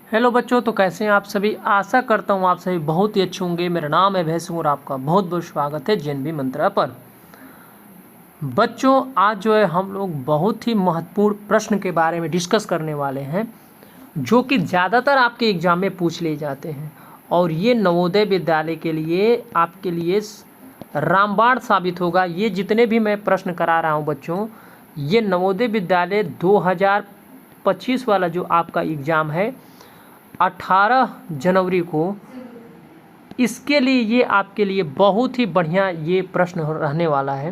Hello बच्चों, तो कैसे हैं आप सभी। आशा करता हूँ आप सभी बहुत ही अच्छे होंगे। मेरा नाम है भैसू और आपका बहुत बहुत स्वागत है जेएनवी मंत्रा पर। बच्चों, आज जो है हम लोग बहुत ही महत्वपूर्ण प्रश्न के बारे में डिस्कस करने वाले हैं जो कि ज़्यादातर आपके एग्जाम में पूछ लिए जाते हैं और ये नवोदय विद्यालय के लिए आपके लिए रामबाण साबित होगा। ये जितने भी मैं प्रश्न करा रहा हूँ बच्चों, ये नवोदय विद्यालय 2025 वाला जो आपका एग्ज़ाम है 18 जनवरी को, इसके लिए ये आपके लिए बहुत ही बढ़िया ये प्रश्न रहने वाला है,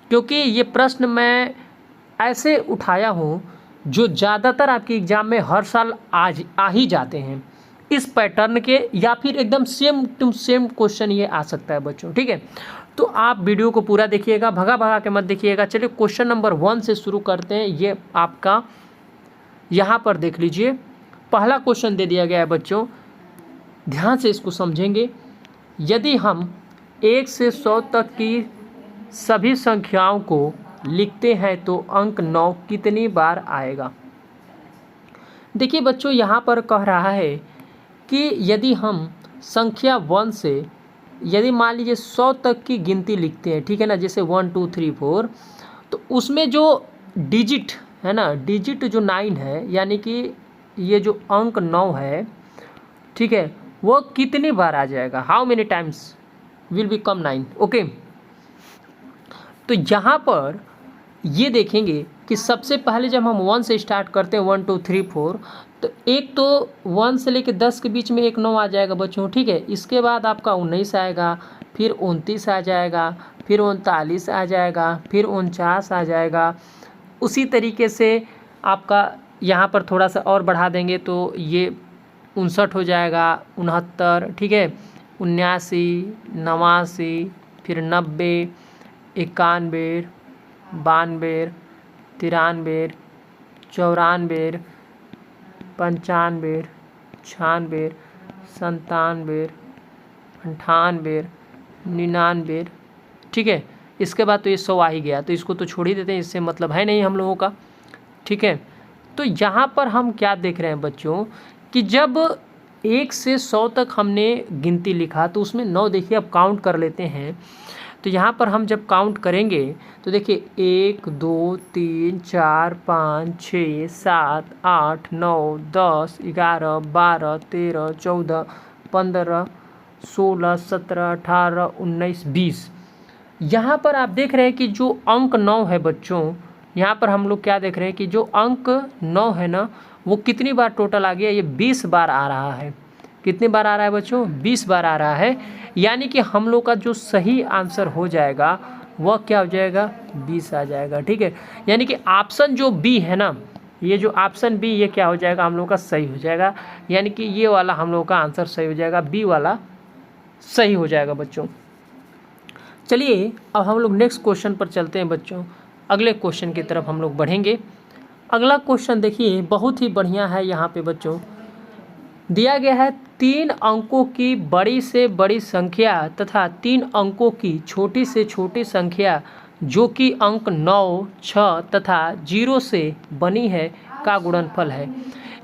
क्योंकि ये प्रश्न मैं ऐसे उठाया हूँ जो ज़्यादातर आपके एग्ज़ाम में हर साल आज आ ही जाते हैं इस पैटर्न के, या फिर एकदम सेम टू सेम क्वेश्चन ये आ सकता है बच्चों। ठीक है, तो आप वीडियो को पूरा देखिएगा, भगा भगा के मत देखिएगा। चलिए क्वेश्चन नंबर 1 से शुरू करते हैं। ये आपका यहाँ पर देख लीजिए, पहला क्वेश्चन दे दिया गया है बच्चों, ध्यान से इसको समझेंगे। यदि हम 1 से 100 तक की सभी संख्याओं को लिखते हैं तो अंक 9 कितनी बार आएगा। देखिए बच्चों, यहाँ पर कह रहा है कि यदि हम संख्या 1 से, यदि मान लीजिए 100 तक की गिनती लिखते हैं, ठीक है ना, जैसे 1 2 3 4, तो उसमें जो डिजिट है ना, डिजिट जो 9 है, यानी कि ये जो अंक 9 है, ठीक है, वो कितनी बार आ जाएगा। How many times will be come 9। Okay, तो यहाँ पर ये देखेंगे कि सबसे पहले जब हम 1 से स्टार्ट करते हैं, 1 2 3 4, तो एक तो 1 से लेकर 10 के बीच में एक 9 आ जाएगा बच्चों। ठीक है, इसके बाद आपका 19 आएगा, फिर 29 आ जाएगा, फिर 39 आ जाएगा, फिर 49 आ जाएगा। उसी तरीके से आपका यहाँ पर थोड़ा सा और बढ़ा देंगे तो ये 59 हो जाएगा, 69, ठीक है, 79, 89, फिर 90, 91, 92, 93, 94, 95, 96, 97, 98, 99। ठीक है, इसके बाद तो ये 100 आ ही गया, तो इसको तो छोड़ ही देते हैं, इससे मतलब है नहीं हम लोगों का। ठीक है, तो यहाँ पर हम क्या देख रहे हैं बच्चों कि जब 1 से 100 तक हमने गिनती लिखा तो उसमें 9, देखिए अब काउंट कर लेते हैं। तो यहाँ पर हम जब काउंट करेंगे तो देखिए 1 2 3 4 5 6 7 8 9 10 11 12 13 14 15 16 17 18 19 20। यहाँ पर आप देख रहे हैं कि जो अंक 9 है बच्चों, यहाँ पर हम लोग क्या देख रहे हैं कि जो अंक 9 है ना, वो कितनी बार टोटल आ गया, ये 20 बार आ रहा है। कितनी बार आ रहा है बच्चों, 20 बार आ रहा है। यानी कि हम लोग का जो सही आंसर हो जाएगा वह क्या हो जाएगा, 20 आ जाएगा। ठीक है, यानी कि ऑप्शन जो बी है ना, ये जो ऑप्शन बी, ये क्या हो जाएगा हम लोग का सही हो जाएगा। यानी कि ये वाला हम लोग का आंसर सही हो जाएगा, बी वाला सही हो जाएगा बच्चों। चलिए अब हम लोग नेक्स्ट क्वेश्चन पर चलते हैं बच्चों। अगले क्वेश्चन की तरफ हम लोग बढ़ेंगे। अगला क्वेश्चन देखिए बहुत ही बढ़िया है। यहाँ पे बच्चों दिया गया है 3 अंकों की बड़ी से बड़ी संख्या तथा 3 अंकों की छोटी से छोटी संख्या जो कि अंक 9, 6 तथा 0 से बनी है का गुणनफल है।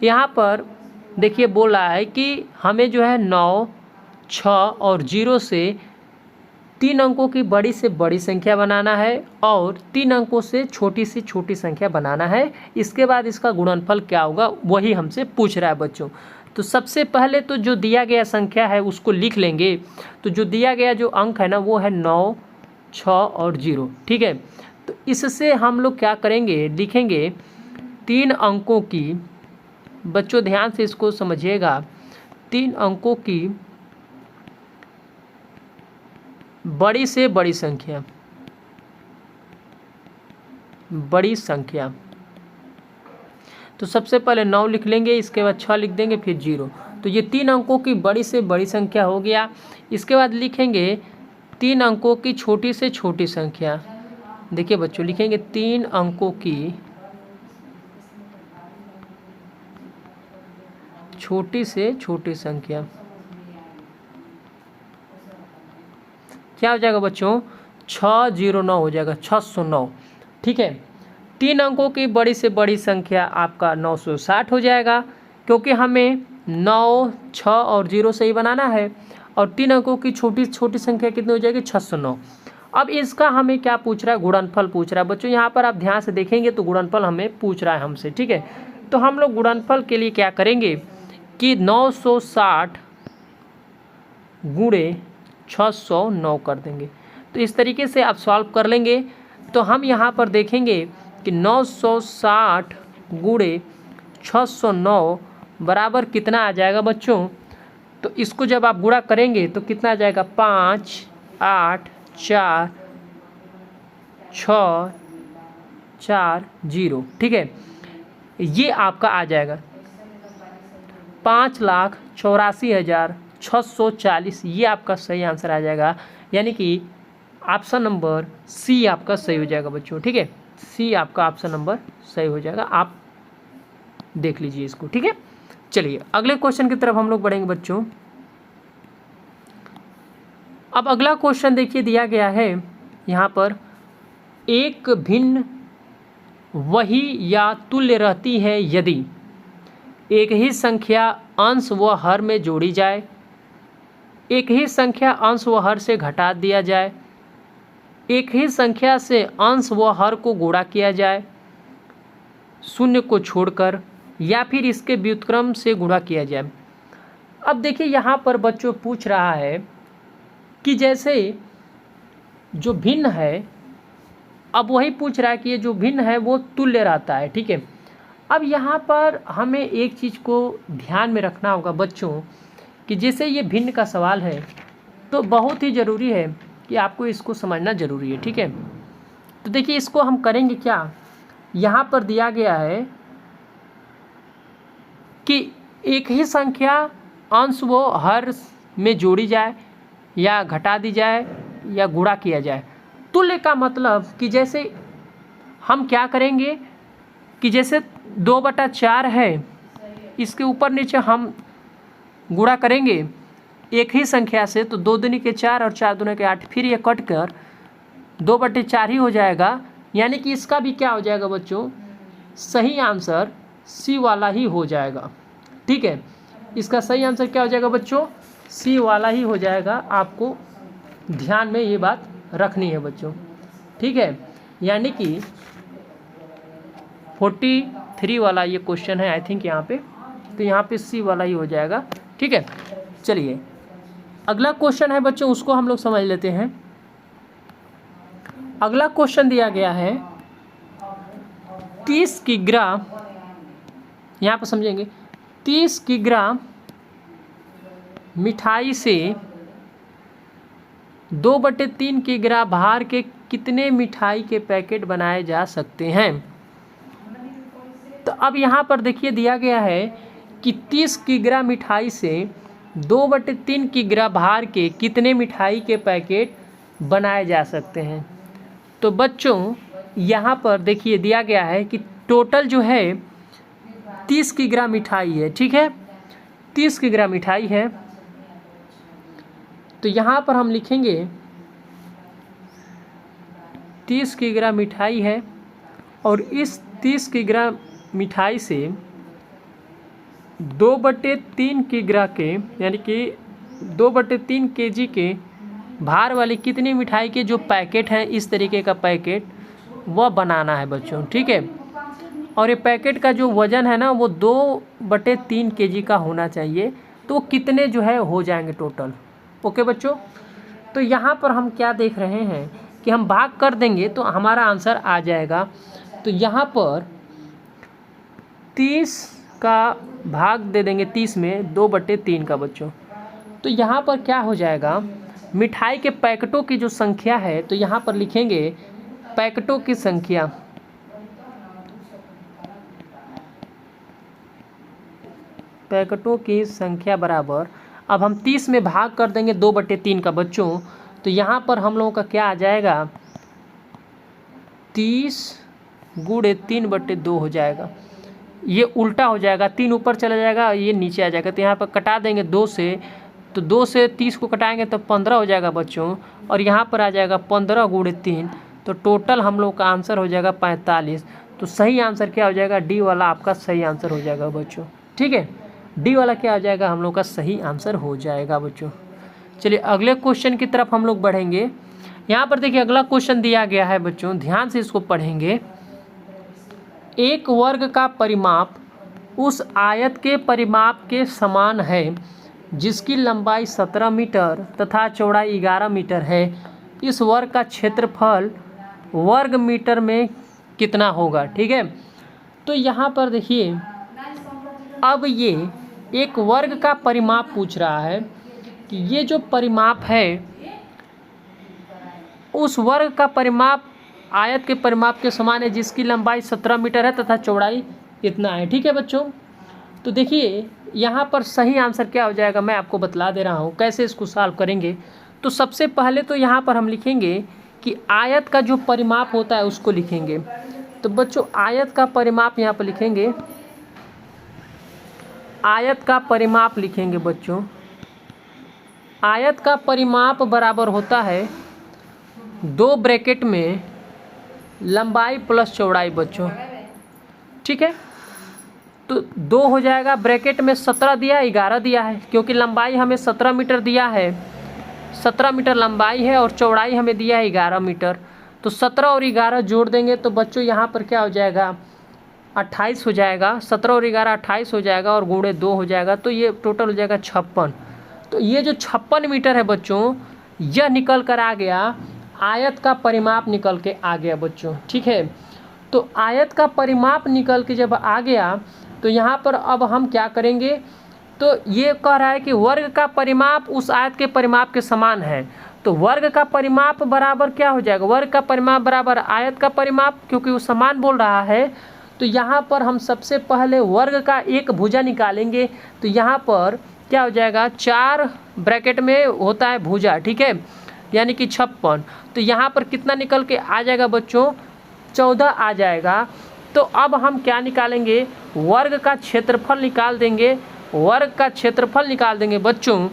यहाँ पर देखिए बोल रहा है कि हमें जो है 9, 6 और 0 से 3 अंकों की बड़ी से बड़ी संख्या बनाना है और 3 अंकों से छोटी संख्या बनाना है। इसके बाद इसका गुणनफल क्या होगा वही हमसे पूछ रहा है बच्चों। तो सबसे पहले तो जो दिया गया संख्या है उसको लिख लेंगे। तो जो दिया गया जो अंक है ना वो है 9, 6 और 0। ठीक है, तो इससे हम लोग क्या करेंगे, लिखेंगे 3 अंकों की, बच्चों ध्यान से इसको समझिएगा, 3 अंकों की बड़ी से बड़ी संख्या, बड़ी संख्या। तो सबसे पहले 9 लिख लेंगे, इसके बाद 6 लिख देंगे, फिर 0। तो ये 3 अंकों की बड़ी से बड़ी संख्या हो गया। इसके बाद लिखेंगे 3 अंकों की छोटी से छोटी संख्या। देखिए बच्चों लिखेंगे 3 अंकों की छोटी से छोटी संख्या। क्या हो जाएगा बच्चों, 609 हो जाएगा, 609। ठीक है, 3 अंकों की बड़ी से बड़ी संख्या आपका 960 हो जाएगा, क्योंकि हमें 9, 6 और 0 से ही बनाना है। और 3 अंकों की छोटी छोटी संख्या कितनी हो जाएगी? 609। अब इसका हमें क्या पूछ रहा है? गुणनफल पूछ रहा है बच्चों। यहाँ पर आप ध्यान से देखेंगे तो गुणनफल हमें पूछ रहा है हमसे, ठीक है। तो हम लोग गुणनफल के लिए क्या करेंगे कि 960 गुणे 609 कर देंगे। तो इस तरीके से आप सॉल्व कर लेंगे। तो हम यहाँ पर देखेंगे कि 960 गुणे 609 बराबर कितना आ जाएगा बच्चों? तो इसको जब आप गुणा करेंगे तो कितना आ जाएगा? 5, 8, 4, 6, 4, 0, ठीक है। ये आपका आ जाएगा 5,84,640। ये आपका सही आंसर आ जाएगा, यानी कि ऑप्शन नंबर सी आपका सही हो जाएगा बच्चों, ठीक है। सी आपका ऑप्शन नंबर सही हो जाएगा। आप देख लीजिए इसको, ठीक है। चलिए अगले क्वेश्चन की तरफ हम लोग बढ़ेंगे बच्चों। अब अगला क्वेश्चन देखिए, दिया गया है यहाँ पर, एक भिन्न वही या तुल्य रहती है यदि एक ही संख्या अंश व हर में जोड़ी जाए, एक ही संख्या अंश व हर से घटा दिया जाए, एक ही संख्या से अंश व हर को गुणा किया जाए शून्य को छोड़कर, या फिर इसके व्युत्क्रम से गुणा किया जाए। अब देखिए यहाँ पर बच्चों पूछ रहा है कि जैसे जो भिन्न है, अब वही पूछ रहा है कि ये जो भिन्न है वो तुल्य रहता है, ठीक है। अब यहाँ पर हमें एक चीज़ को ध्यान में रखना होगा बच्चों कि जैसे ये भिन्न का सवाल है तो बहुत ही ज़रूरी है कि आपको इसको समझना ज़रूरी है, ठीक है। तो देखिए इसको हम करेंगे क्या, यहाँ पर दिया गया है कि एक ही संख्या अंश व हर में जोड़ी जाए या घटा दी जाए या गुणा किया जाए। तुल्य का मतलब कि जैसे हम क्या करेंगे कि जैसे 2/4 है, इसके ऊपर नीचे हम गुणा करेंगे एक ही संख्या से, तो 2 दूनी के 4 और 4 दूनी के 8, फिर ये कट कर 2/4 ही हो जाएगा। यानी कि इसका भी क्या हो जाएगा बच्चों? सही आंसर सी वाला ही हो जाएगा, ठीक है। इसका सही आंसर क्या हो जाएगा बच्चों? सी वाला ही हो जाएगा। आपको ध्यान में ये बात रखनी है बच्चों, ठीक है। यानी कि 43 वाला ये क्वेश्चन है आई थिंक यहाँ पे, तो यहाँ पे सी वाला ही हो जाएगा, ठीक है। चलिए अगला क्वेश्चन है बच्चों, उसको हम लोग समझ लेते हैं। अगला क्वेश्चन दिया गया है 30 किग्रा, यहाँ पर समझेंगे, 30 किग्रा मिठाई से 2/3 किग्रा भार के कितने मिठाई के पैकेट बनाए जा सकते हैं? तो अब यहाँ पर देखिए दिया गया है कि 30 किग्रा मिठाई से 2/3 किग्रा भार के कितने मिठाई के पैकेट बनाए जा सकते हैं। तो बच्चों यहाँ पर देखिए दिया गया है कि टोटल जो है 30 किग्रा मिठाई है, ठीक है। 30 किग्रा मिठाई है, तो यहाँ पर हम लिखेंगे 30 किग्रा मिठाई है, और इस 30 किग्रा मिठाई से 2/3 किग्रा के, यानी कि 2/3 केजी के भार वाली कितनी मिठाई के जो पैकेट हैं, इस तरीके का पैकेट वह बनाना है बच्चों, ठीक है। और ये पैकेट का जो वज़न है ना वो 2/3 केजी का होना चाहिए। तो कितने जो है हो जाएंगे टोटल, ओके बच्चों। तो यहाँ पर हम क्या देख रहे हैं कि हम भाग कर देंगे तो हमारा आंसर आ जाएगा। तो यहाँ पर 30 का भाग दे देंगे 30 में 2/3 का बच्चों। तो यहाँ पर क्या हो जाएगा, मिठाई के पैकेटों की जो संख्या है, तो यहाँ पर लिखेंगे पैकेटों की संख्या, पैकेटों की संख्या बराबर, अब हम 30 में भाग कर देंगे 2/3 का बच्चों। तो यहाँ पर हम लोगों का क्या आ जाएगा, 30 गुणे 3/2 हो जाएगा। ये उल्टा हो जाएगा, 3 ऊपर चला जाएगा, ये नीचे आ जाएगा। तो यहाँ पर कटा देंगे 2 से, तो 2 से 30 को कटाएंगे तो 15 हो जाएगा बच्चों, और यहाँ पर आ जाएगा 15 गुणे 3, तो टोटल हम लोग का आंसर हो जाएगा 45। तो सही आंसर क्या हो जाएगा, डी वाला आपका सही आंसर हो जाएगा बच्चों, ठीक है। डी वाला क्या हो जाएगा हम लोग का सही आंसर हो जाएगा बच्चों। चलिए अगले क्वेश्चन की तरफ हम लोग बढ़ेंगे। यहाँ पर देखिए अगला क्वेश्चन दिया गया है बच्चों, ध्यान से इसको पढ़ेंगे। एक वर्ग का परिमाप उस आयत के परिमाप के समान है जिसकी लंबाई 17 मीटर तथा चौड़ाई 11 मीटर है। इस वर्ग का क्षेत्रफल वर्ग मीटर में कितना होगा। ठीक है, तो यहाँ पर देखिए अब ये एक वर्ग का परिमाप पूछ रहा है कि ये जो परिमाप है उस वर्ग का परिमाप आयत के परिमाप के समान है जिसकी लंबाई 17 मीटर है तथा चौड़ाई इतना है। ठीक है बच्चों, तो देखिए यहाँ पर सही आंसर क्या हो जाएगा मैं आपको बतला दे रहा हूँ कैसे इसको सॉल्व करेंगे। तो सबसे पहले तो यहाँ पर हम लिखेंगे कि आयत का जो परिमाप होता है उसको लिखेंगे। तो बच्चों आयत का परिमाप यहाँ पर लिखेंगे, आयत का परिमाप लिखेंगे बच्चों। आयत का परिमाप बराबर होता है 2 ब्रैकेट में लंबाई प्लस चौड़ाई बच्चों। ठीक है, तो 2 हो जाएगा, ब्रैकेट में 17 दिया 11 दिया है क्योंकि लंबाई हमें 17 मीटर दिया है, 17 मीटर लंबाई है और चौड़ाई हमें दिया है 11 मीटर। तो 17 और 11 जोड़ देंगे तो बच्चों यहाँ पर क्या हो जाएगा 28 हो जाएगा। 17 और 11 28 हो जाएगा और गुणे 2 हो जाएगा, तो ये टोटल हो जाएगा 56। तो ये जो 56 मीटर है बच्चों यह निकल कर आ गया, आयत का परिमाप निकल के आ गया बच्चों। ठीक है, तो आयत का परिमाप निकल के जब आ गया तो यहाँ पर अब हम क्या करेंगे, तो ये कह रहा है कि वर्ग का परिमाप उस आयत के परिमाप के समान है। तो वर्ग का परिमाप बराबर क्या हो जाएगा, वर्ग का परिमाप बराबर आयत का परिमाप, क्योंकि वो समान बोल रहा है। तो यहाँ पर हम सबसे पहले वर्ग का एक भुजा निकालेंगे। तो यहाँ पर क्या हो जाएगा 4 ब्रैकेट में होता है भुजा। ठीक है, यानी कि 56। तो यहाँ पर कितना निकल के आ जाएगा बच्चों 14 आ जाएगा। तो अब हम क्या निकालेंगे, वर्ग का क्षेत्रफल निकाल देंगे, वर्ग का क्षेत्रफल निकाल देंगे बच्चों।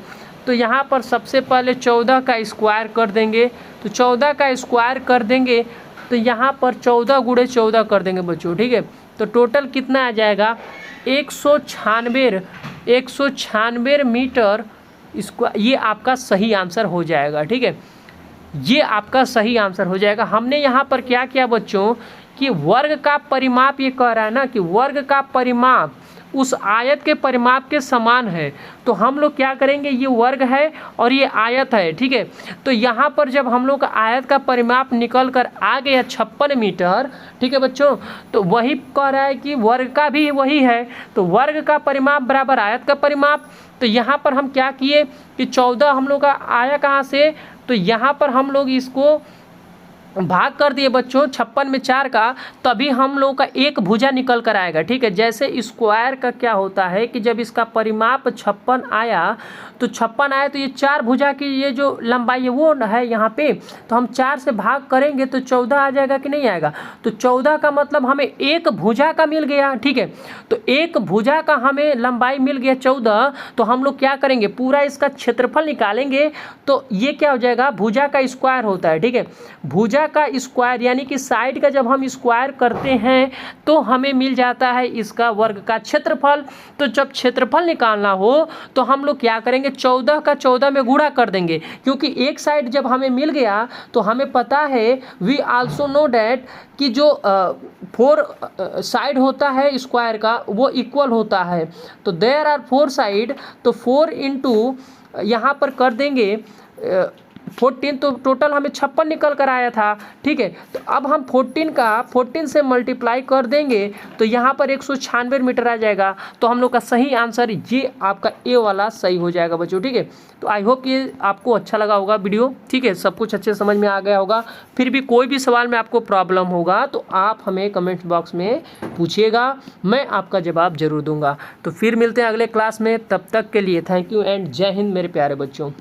तो यहाँ पर सबसे पहले 14 का स्क्वायर कर देंगे। तो 14 का स्क्वायर कर देंगे तो यहाँ पर 14 गुणे 14 कर देंगे बच्चों। ठीक है, तो टोटल कितना आ जाएगा 196 मीटर स्क्वायर। ये आपका सही आंसर हो जाएगा। ठीक है, ये आपका सही आंसर हो जाएगा। हमने यहाँ पर क्या किया बच्चों कि वर्ग का परिमाप, ये कह रहा है ना कि वर्ग का परिमाप उस आयत के परिमाप के समान है। तो हम लोग क्या करेंगे, ये वर्ग है और ये आयत है। ठीक है, तो यहाँ पर जब हम लोग का आयत का परिमाप निकल कर आ गया 56 मीटर। ठीक है बच्चों, तो वही कह रहा है कि वर्ग का भी वही है। तो वर्ग का परिमाप बराबर आयत का परिमाप। तो यहाँ पर हम क्या किए कि 14 हम लोग का आया कहाँ से, तो यहाँ पर हम लोग इसको भाग कर दिए बच्चों 56 में 4 का, तभी हम लोग का एक भुजा निकल कर आएगा। ठीक है, जैसे स्क्वायर का क्या होता है कि जब इसका परिमाप 56 आया तो 56 आया तो ये 4 भुजा की ये जो लंबाई है वो है यहाँ पे, तो हम 4 से भाग करेंगे तो 14 आ जाएगा कि नहीं आएगा। तो 14 का मतलब हमें एक भुजा का मिल गया। ठीक है, तो एक भुजा का हमें लंबाई मिल गया 14। तो हम लोग क्या करेंगे, पूरा इसका क्षेत्रफल निकालेंगे। तो ये क्या हो जाएगा, भुजा का स्क्वायर होता है। ठीक है, भुजा का स्क्वायर यानी कि साइड का जब हम स्क्वायर करते हैं तो हमें मिल जाता है इसका वर्ग का क्षेत्रफल। तो जब क्षेत्रफल निकालना हो तो हम लोग क्या करेंगे, 14 का 14 में गुणा कर देंगे, क्योंकि एक साइड जब हमें मिल गया तो हमें पता है वी आल्सो नो डैट कि जो 4 साइड होता है स्क्वायर का वो इक्वल होता है। तो देयर आर 4 साइड, तो 4 इंटू यहाँ पर कर देंगे 14, तो टोटल हमें 56 निकल कर आया था। ठीक है, तो अब हम 14 से मल्टीप्लाई कर देंगे तो यहाँ पर 196 मीटर आ जाएगा। तो हम लोग का सही आंसर ये आपका ए वाला सही हो जाएगा बच्चों। ठीक है, तो आई होप ये आपको अच्छा लगा होगा वीडियो। ठीक है, सब कुछ अच्छे समझ में आ गया होगा। फिर भी कोई भी सवाल में आपको प्रॉब्लम होगा तो आप हमें कमेंट बॉक्स में पूछिएगा, मैं आपका जवाब जरूर दूंगा। तो फिर मिलते हैं अगले क्लास में, तब तक के लिए थैंक यू एंड जय हिंद मेरे प्यारे बच्चों।